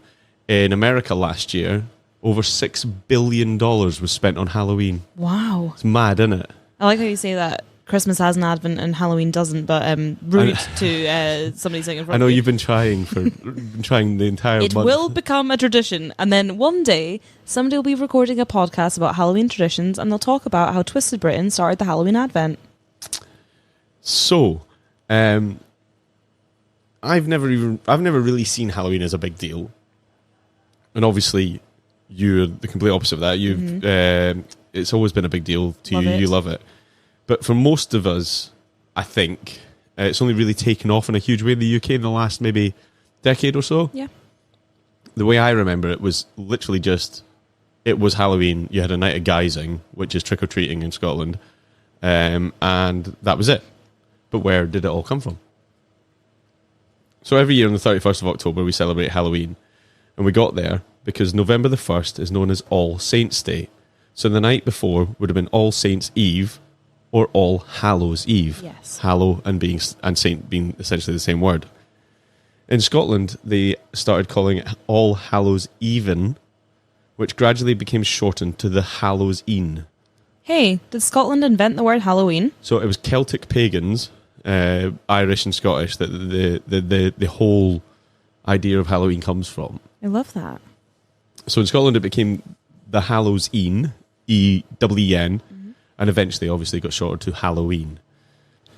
in America last year, over $6 billion was spent on Halloween. Wow. It's mad, isn't it? I like how you say that Christmas has an Advent and Halloween doesn't, but rude to somebody sitting in front of you. I know you've been trying the entire month. It will become a tradition, and then one day somebody will be recording a podcast about Halloween traditions, and they'll talk about how Twisted Britain started the Halloween Advent. So, I've never really seen Halloween as a big deal, and obviously you're the complete opposite of that. It's always been a big deal to you. You love it. But for most of us, I think, it's only really taken off in a huge way in the UK in the last maybe decade or so. Yeah. The way I remember it was literally just, it was Halloween. You had a night of guising, which is trick-or-treating in Scotland. And that was it. But where did it all come from? So every year on the 31st of October, we celebrate Halloween. And we got there because November the 1st is known as All Saints' Day. So the night before would have been All Saints' Eve, or All Hallows' Eve. Yes. Hallow and saint being essentially the same word. In Scotland, they started calling it All Hallows Even, which gradually became shortened to the Hallows E'en. Hey, did Scotland invent the word Halloween? So it was Celtic pagans, Irish and Scottish, that the whole idea of Halloween comes from. I love that. So in Scotland, it became the Hallows E'en, E-W-E-N, and eventually obviously got shortened to Halloween.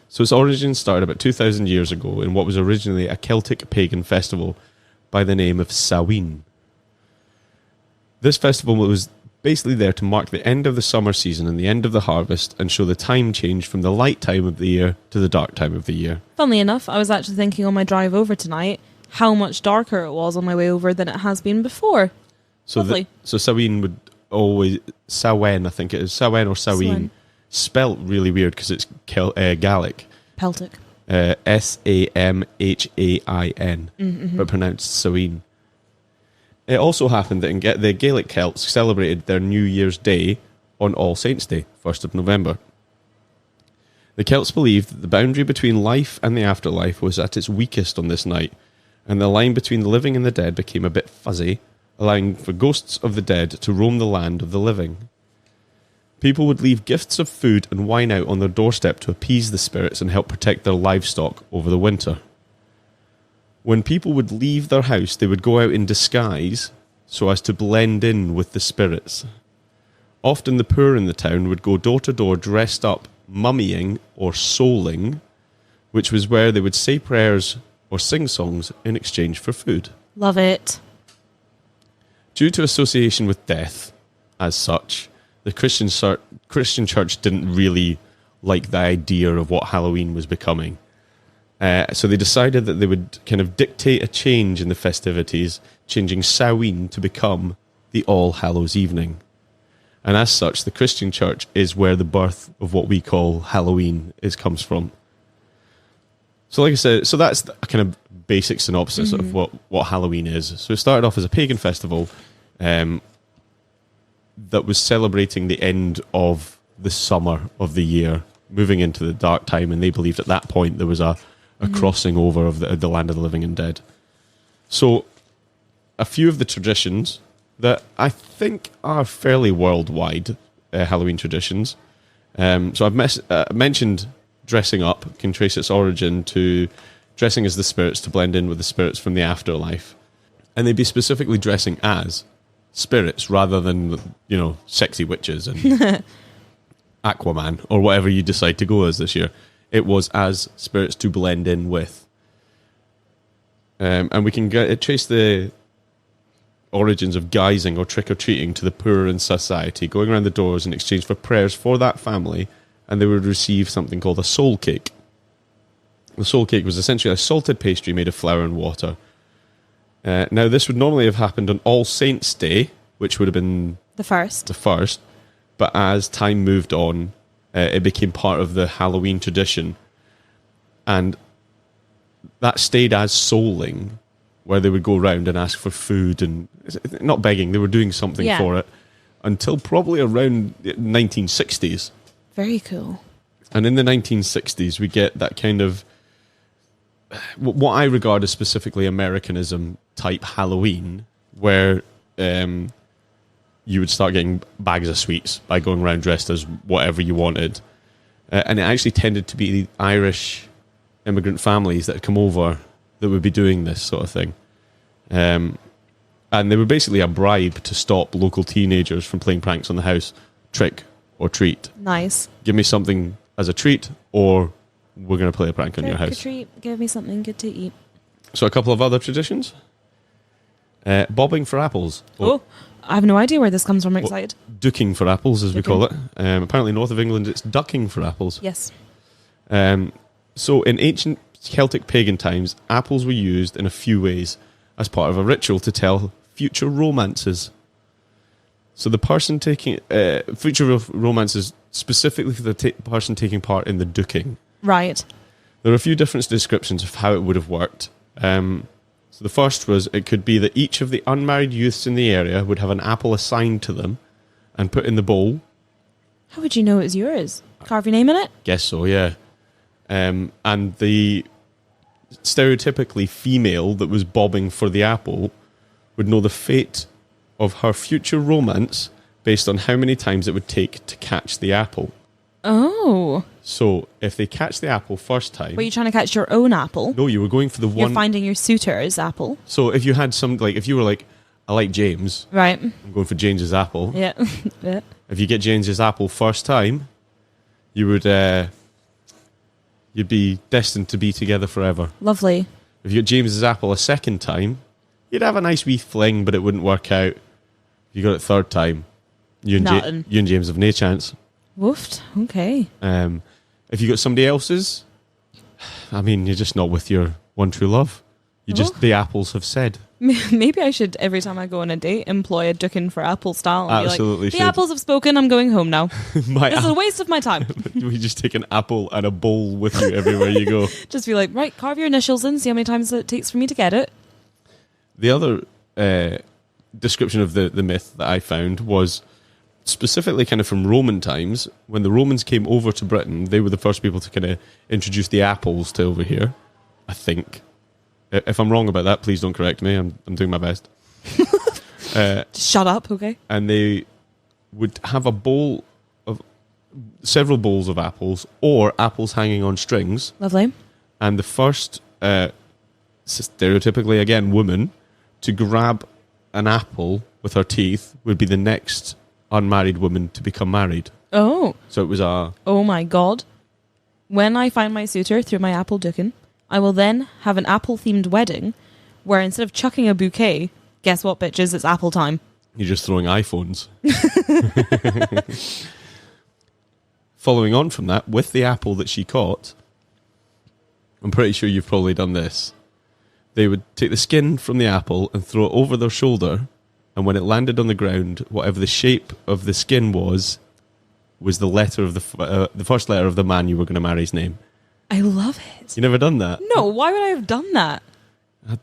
So its origins started about 2,000 years ago in what was originally a Celtic pagan festival by the name of Samhain. This festival was basically there to mark the end of the summer season and the end of the harvest and show the time change from the light time of the year to the dark time of the year. Funnily enough, I was actually thinking on my drive over tonight how much darker it was on my way over than it has been before. So Lovely. So Samhain would always, Samhain I think it is, Samhain or Samhain, spelt really weird because it's Gaelic. Celtic. Samhain, but pronounced Samhain. It also happened that the Gaelic Celts celebrated their New Year's Day on All Saints' Day, 1st of November. The Celts believed that the boundary between life and the afterlife was at its weakest on this night, and the line between the living and the dead became a bit fuzzy, allowing for ghosts of the dead to roam the land of the living. People would leave gifts of food and wine out on their doorstep to appease the spirits and help protect their livestock over the winter. When people would leave their house, they would go out in disguise so as to blend in with the spirits. Often the poor in the town would go door to door dressed up, mummying or souling, which was where they would say prayers or sing songs in exchange for food. Love it. Due to association with death, as such, the Christian church didn't really like the idea of what Halloween was becoming. So they decided that they would kind of dictate a change in the festivities, changing Samhain to become the All Hallows Evening. And as such, the Christian church is where the birth of what we call Halloween comes from. So like I said, so that's a kind of basic synopsis of what Halloween is. So it started off as a pagan festival that was celebrating the end of the summer of the year, moving into the dark time, and they believed at that point there was a crossing over of the land of the living and dead. So a few of the traditions that I think are fairly worldwide Halloween traditions. So I've mentioned dressing up, can trace its origin to dressing as the spirits to blend in with the spirits from the afterlife. And they'd be specifically dressing as spirits rather than, sexy witches and Aquaman or whatever you decide to go as this year. It was as spirits to blend in with. And we can trace the origins of guising or trick-or-treating to the poor in society, going around the doors in exchange for prayers for that family, and they would receive something called a soul cake. The soul cake was essentially a salted pastry made of flour and water. Now, this would normally have happened on All Saints' Day, which would have been The first. But as time moved on, it became part of the Halloween tradition. And that stayed as souling, where they would go around and ask for food and, not begging, they were doing something for it, until probably around the 1960s. Very cool. And in the 1960s, we get that kind of, what I regard as specifically Americanism type Halloween, where you would start getting bags of sweets by going around dressed as whatever you wanted. And it actually tended to be the Irish immigrant families that had come over that would be doing this sort of thing. And they were basically a bribe to stop local teenagers from playing pranks on the house. Trick or treat. Nice. Give me something as a treat, or we're going to play a prank on your house. Treat. Give me something good to eat. So a couple of other traditions. Bobbing for apples. I have no idea where this comes from. I'm excited. Ducking for apples, as we call it. Apparently north of England, it's ducking for apples. Yes. So in ancient Celtic pagan times, apples were used in a few ways as part of a ritual to tell future romances. So the person taking future romances specifically for the person taking part in the ducking. Right. There are a few different descriptions of how it would have worked. So the first was, it could be that each of the unmarried youths in the area would have an apple assigned to them and put in the bowl. How would you know it was yours? Carve your name in it? Guess so, yeah. And the stereotypically female that was bobbing for the apple would know the fate of her future romance based on how many times it would take to catch the apple. Oh. So if they catch the apple first time... Were you trying to catch your own apple? No, you were going for the one... You're finding your suitor's apple. So if you had some, if you were like, I like James. Right. I'm going for James's apple. Yeah. Yeah. If you get James's apple first time, you would... you'd be destined to be together forever. Lovely. If you get James's apple a second time, you'd have a nice wee fling, but it wouldn't work out. If you got it third time, you and James have no chance. Woofed. Okay. If you got somebody else's, I mean, you're just not with your one true love. The apples have said. Maybe I should, every time I go on a date, employ a ducking for apple style. And Absolutely be like, the apples have spoken, I'm going home now. This is a waste of my time. We just take an apple and a bowl with you everywhere you go. Just be like, right, carve your initials in, see how many times it takes for me to get it. The other description of the myth that I found was specifically kind of from Roman times, when the Romans came over to Britain, they were the first people to kind of introduce the apples to over here, I think. If I'm wrong about that, please don't correct me. I'm doing my best. Shut up, okay? And they would have several bowls of apples, or apples hanging on strings. Lovely. And the first, stereotypically again, woman to grab an apple with her teeth would be the next unmarried woman to become married. Oh. So it was Oh my god. When I find my suitor through my apple dukin, I will then have an apple-themed wedding where instead of chucking a bouquet, guess what, bitches? It's apple time. You're just throwing iPhones. Following on from that, with the apple that she caught, I'm pretty sure you've probably done this. They would take the skin from the apple and throw it over their shoulder, and when it landed on the ground, whatever the shape of the skin was the letter of the first letter of the man you were going to marry's name. I love it. You never done that? No, why would I have done that?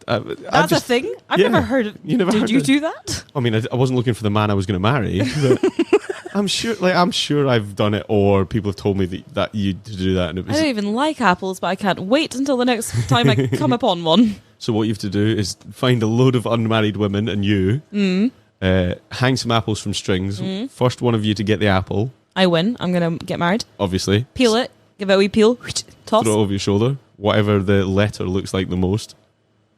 That's a thing? I've yeah. never heard of it. Did you do that? I mean, I wasn't looking for the man I was going to marry, but I'm sure I've done it, or people have told me that you to do that. And it was, I don't even like apples, but I can't wait until the next time I come upon one. So what you have to do is find a load of unmarried women and you, hang some apples from strings. First one of you to get the apple. I win. I'm going to get married. Obviously. Peel it. Give it a wee peel. Toss. Throw it over your shoulder. Whatever the letter looks like the most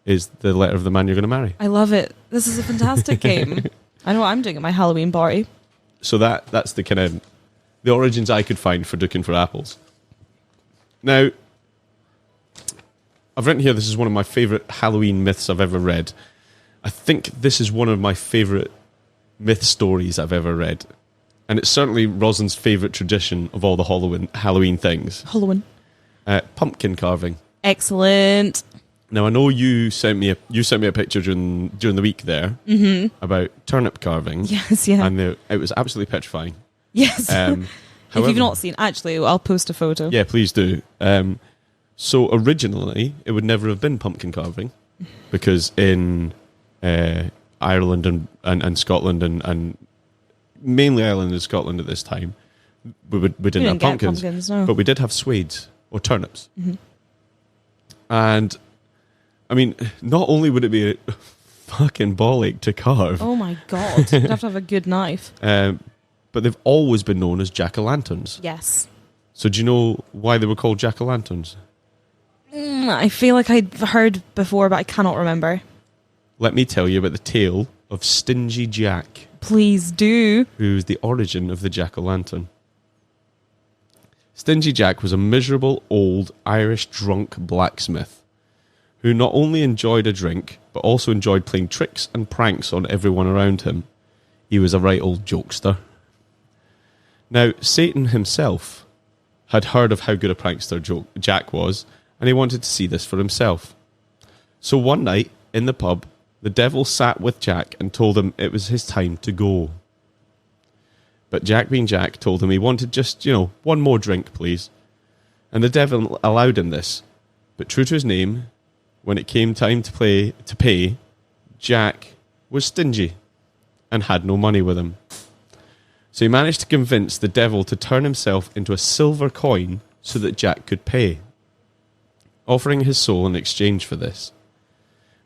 is the letter of the man you're going to marry. I love it. This is a fantastic game. I know what I'm doing at my Halloween party. So that's the kind of the origins I could find for duking for apples. Now, I've written here, this is one of my favourite Halloween myths I've ever read. I think this is one of my favourite myth stories I've ever read. And it's certainly Rosalind's favourite tradition of all the Halloween things. Halloween. Pumpkin carving. Excellent. Now, I know you sent me a picture during the week there about turnip carving. Yes, yeah. And it was absolutely petrifying. Yes. However, if you've not seen, actually, I'll post a photo. Yeah, please do. So originally, it would never have been pumpkin carving, because in Ireland and Scotland and mainly Ireland and Scotland at this time, we didn't have pumpkins, no. but we did have swades or turnips. And I mean, not only would it be a fucking ball ache to carve. Oh my god, you'd have to have a good knife. But they've always been known as jack-o'-lanterns. Yes. So do you know why they were called jack-o'-lanterns? I feel like I'd heard before, but I cannot remember. Let me tell you about the tale of Stingy Jack. Please do. Who's the origin of the jack-o'-lantern. Stingy Jack was a miserable old Irish drunk blacksmith who not only enjoyed a drink, but also enjoyed playing tricks and pranks on everyone around him. He was a right old jokester. Now, Satan himself had heard of how good a prankster Jack was, and he wanted to see this for himself. So one night, in the pub, the devil sat with Jack and told him it was his time to go. But Jack, being Jack, told him he wanted just, one more drink, please. And the devil allowed him this. But true to his name, when it came time to pay, Jack was stingy and had no money with him. So he managed to convince the devil to turn himself into a silver coin so that Jack could pay, offering his soul in exchange for this.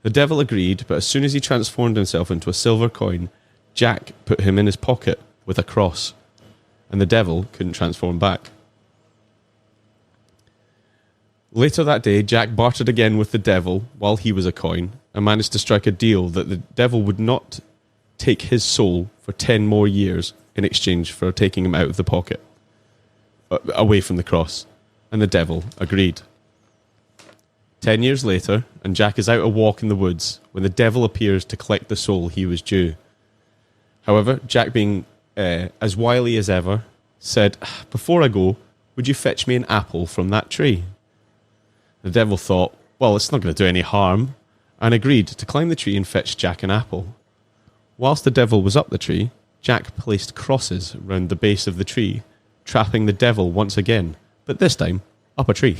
The devil agreed, but as soon as he transformed himself into a silver coin, Jack put him in his pocket with a cross, and the devil couldn't transform back. Later that day, Jack bartered again with the devil while he was a coin, and managed to strike a deal that the devil would not take his soul for 10 more years in exchange for taking him out of the pocket, away from the cross, and the devil agreed. 10 years later, and Jack is out a walk in the woods when the devil appears to collect the soul he was due. However, Jack, being as wily as ever, said, "Before I go, would you fetch me an apple from that tree?" The devil thought, well, it's not going to do any harm, and agreed to climb the tree and fetch Jack an apple. Whilst the devil was up the tree, Jack placed crosses round the base of the tree, trapping the devil once again, but this time up a tree.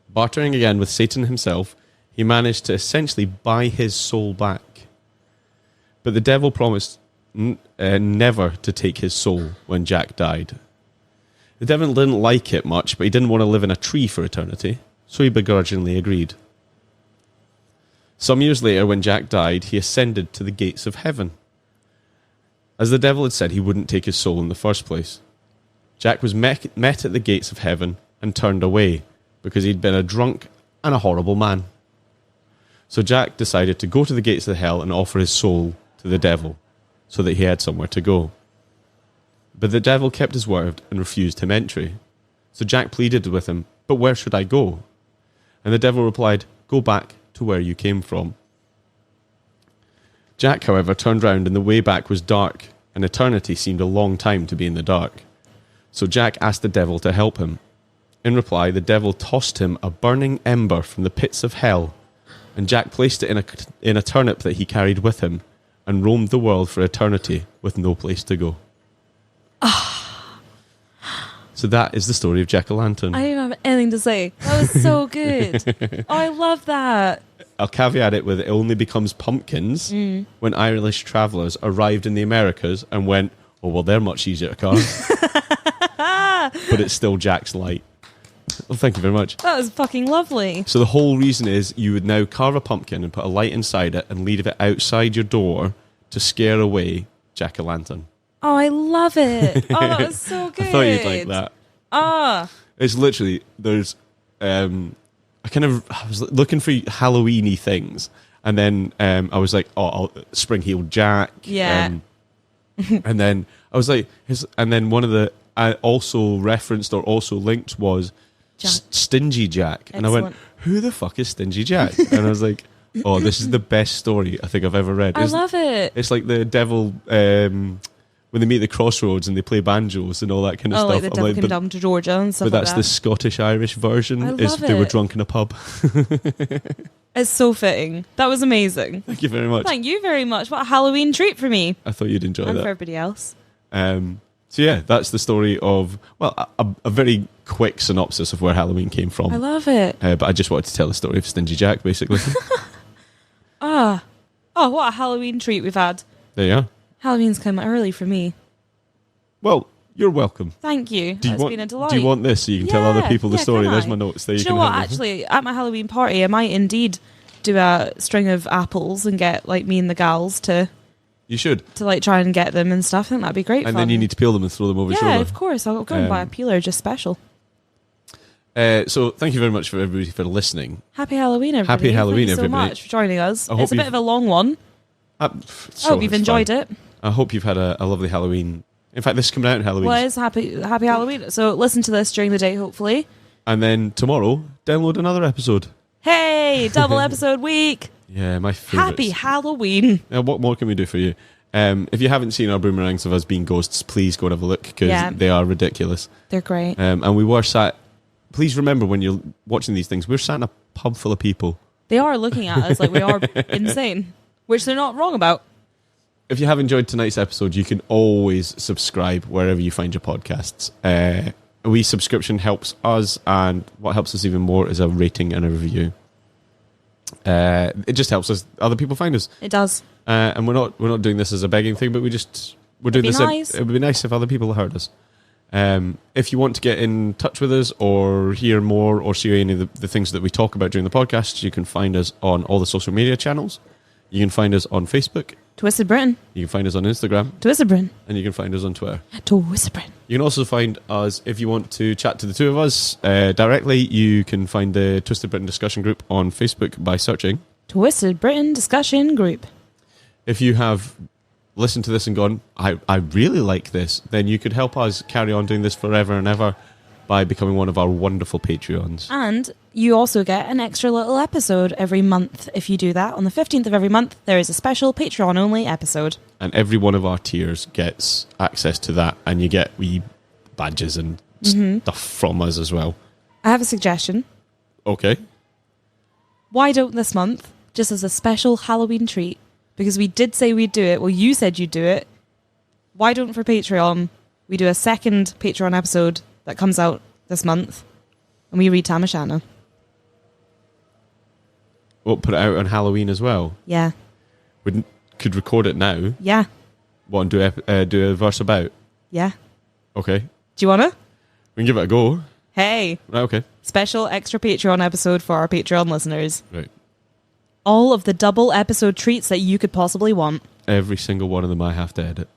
Bartering again with Satan himself, he managed to essentially buy his soul back. But the devil promised never to take his soul when Jack died. The devil didn't like it much, but he didn't want to live in a tree for eternity, so he begrudgingly agreed. Some years later, when Jack died, he ascended to the gates of heaven, as the devil had said he wouldn't take his soul in the first place. Jack was met at the gates of heaven and turned away, because he'd been a drunk and a horrible man. So Jack decided to go to the gates of hell and offer his soul to the devil, so that he had somewhere to go. But the devil kept his word and refused him entry. So Jack pleaded with him, "But where should I go?" And the devil replied, "Go back to where you came from." Jack, however, turned round and the way back was dark, and eternity seemed a long time to be in the dark. So Jack asked the devil to help him. In reply, the devil tossed him a burning ember from the pits of hell, and Jack placed it in a turnip that he carried with him, and roamed the world for eternity with no place to go. So that is the story of Jack-o'-lantern. I don't even have anything to say. That was so good. Oh, I love that. I'll caveat it with it only becomes pumpkins when Irish travellers arrived in the Americas and went, "Oh, well, they're much easier to carve." But it's still Jack's light. Well, thank you very much. That was fucking lovely. So the whole reason is you would now carve a pumpkin and put a light inside it and leave it outside your door to scare away Jack-o'-lantern. Oh, I love it. Oh, that was so good. I thought you'd like that. Ah. It's literally, there's, I was looking for Halloween-y things, and then I was like, Spring-Heeled Jack. Yeah. And then I was like, and then one of the, I also referenced or also linked was Stingy Jack. Excellent. And I went, who the fuck is Stingy Jack? And I was like, oh, this is the best story I think I've ever read. I love it. It's like the devil, when they meet the crossroads and they play banjos and all that kind of stuff. Like the devil came down to Georgia and stuff but like that's that. the Scottish-Irish version. I love is they were it. drunk in a pub. It's so fitting. That was amazing. Thank you very much. Thank you very much. What a Halloween treat for me. I thought you'd enjoy And that. for everybody else. So yeah, that's the story of, well, a very quick synopsis of where Halloween came from. I love it. But I just wanted to tell the story of Stingy Jack, basically. Oh, what a Halloween treat we've had. There you are. Halloween's come early for me. Well, you're welcome. Thank you. Do you It's been a delight. Do you want this so you can tell other people the story? can There's I? my notes. There Do you you can know what? have them. Actually, at my Halloween party, I might indeed do a string of apples and get like me and the gals to You should. like try and get them and stuff. I think that'd be great. And fun. then you need to peel them and throw them over your yeah, shoulder. of course. I'll go and buy a peeler just special. So thank you very much for everybody for listening. Happy Halloween, everybody. Happy Halloween, Thank you so everybody. much for joining us. I hope It's a bit you've- of a long one. I hope you've enjoyed it. I hope you've had a lovely Halloween. In fact, this is coming out in Halloween. Well, it's happy Halloween. So listen to this during the day, hopefully. And then tomorrow, download another episode. Hey, double episode week. Yeah, my favourite. Happy Halloween. Now, what more can we do for you? If you haven't seen our boomerangs of us being ghosts, please go and have a look, because Yeah. they are ridiculous. They're great. And we were sat... Please remember when you're watching these things, we're sat in a pub full of people. They are looking at us like we are insane, which they're not wrong about. If you have enjoyed tonight's episode, you can always subscribe wherever you find your podcasts. A wee subscription helps us, and what helps us even more is a rating and a review. It just helps us other people find us. It does. And we're not doing this as a begging thing, but we're doing be this. nice. It would be nice if other people heard us. If you want to get in touch with us or hear more or see any of the things that we talk about during the podcast, you can find us on all the social media channels. You can find us on Facebook. Twisted Britain. You can find us on Instagram. Twisted Britain. And you can find us on Twitter. Twisted Britain. You can also find us, if you want to chat to the two of us directly, you can find the Twisted Britain discussion group on Facebook by searching Twisted Britain discussion group. If you have listened to this and gone, I really like this, then you could help us carry on doing this forever and ever by becoming one of our wonderful Patreons. And you also get an extra little episode every month. If you do that, on the 15th of every month, there is a special Patreon-only episode. And every one of our tiers gets access to that, and you get wee badges and stuff from us as well. I have a suggestion. Okay. Why don't this month, just as a special Halloween treat, because we did say we'd do it, well, you said you'd do it, why don't for Patreon, we do a second Patreon episode that comes out this month, and we read Tamashana. We'll put it out on Halloween as well. Yeah. We could record it now. Yeah. What, and do a verse about? Yeah. Okay. Do you want to? We can give it a go. Hey. Right, okay. Special extra Patreon episode for our Patreon listeners. Right. All of the double episode treats that you could possibly want. Every single one of them I have to edit.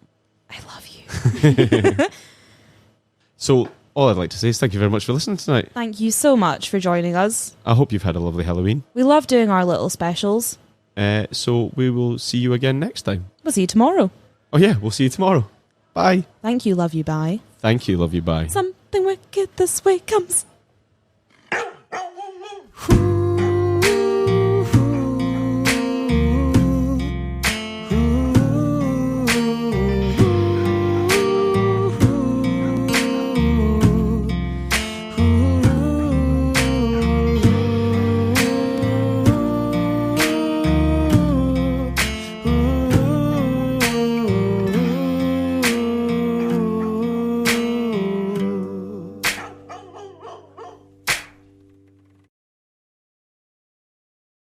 I love you. So, all I'd like to say is thank you very much for listening tonight. Thank you so much for joining us. I hope you've had a lovely Halloween. We love doing our little specials. So we will see you again next time. We'll see you tomorrow. Oh yeah, we'll see you tomorrow. Bye. Thank you, love you, bye. Thank you, love you, bye. Something wicked this way comes.